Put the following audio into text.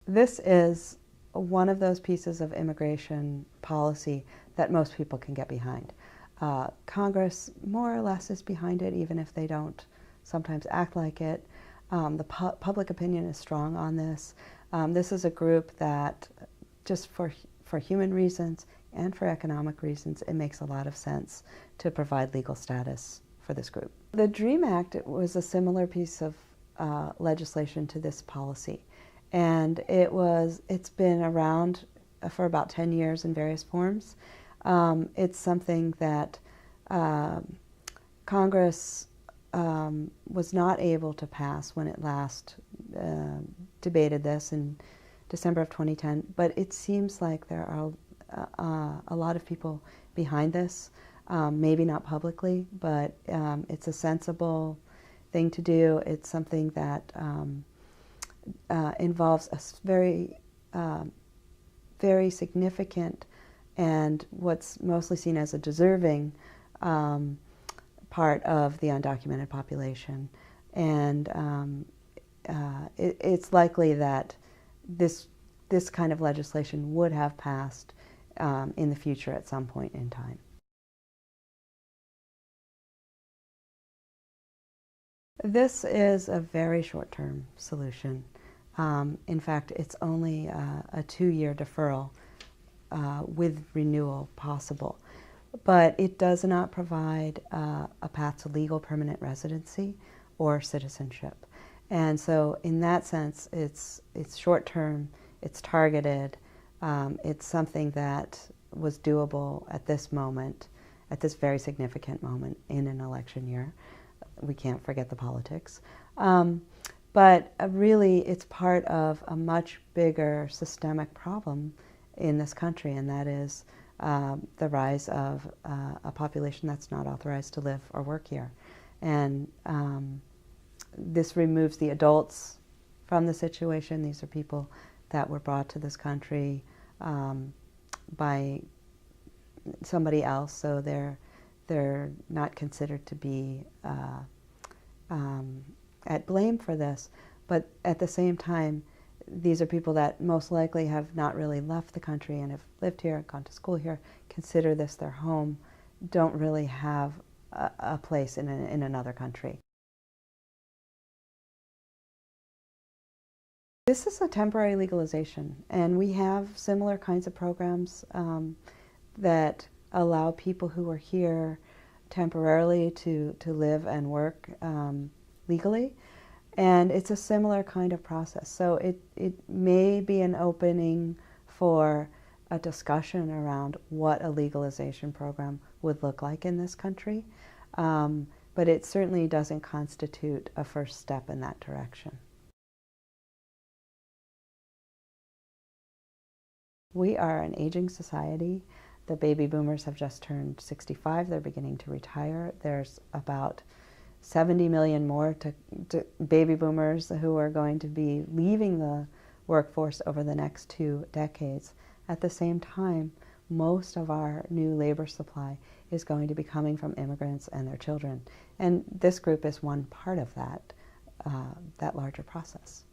This is one of those pieces of immigration policy that most people can get behind. Congress more or less is behind it, even if they don't sometimes act like it. The public opinion is strong on this. This is a group that, just for human reasons and for economic reasons, it makes a lot of sense to provide legal status for this group. The DREAM Act was a similar piece of legislation to this policy, and it's been around for about 10 years in various forms. It's something that Congress was not able to pass when it last debated this in December of 2010, but it seems like there are a lot of people behind this, maybe not publicly, but it's a sensible thing to do. It's something that involves a very, very significant and what's mostly seen as a deserving part of the undocumented population. And it's likely that this kind of legislation would have passed in the future at some point in time. This is a very short-term solution. In fact, it's only a 2-year deferral with renewal possible. But it does not provide a path to legal permanent residency or citizenship. And so in that sense, it's short-term, it's targeted, it's something that was doable at this moment, at this very significant moment in an election year. We can't forget the politics. But really, it's part of a much bigger systemic problem in this country, and that is the rise of a population that's not authorized to live or work here. And this removes the adults from the situation. These are people that were brought to this country by somebody else, so they're not considered to be at blame for this. But at the same time, these are people that most likely have not really left the country and have lived here, gone to school here, consider this their home, don't really have a place in another country. This is a temporary legalization, and we have similar kinds of programs that allow people who are here temporarily to live and work legally. And it's a similar kind of process. So it may be an opening for a discussion around what a legalization program would look like in this country. But it certainly doesn't constitute a first step in that direction. We are an aging society. The baby boomers have just turned 65. They're beginning to retire. There's about 70 million more baby boomers who are going to be leaving the workforce over the next 2 decades. At the same time, most of our new labor supply is going to be coming from immigrants and their children. And this group is one part of that larger process.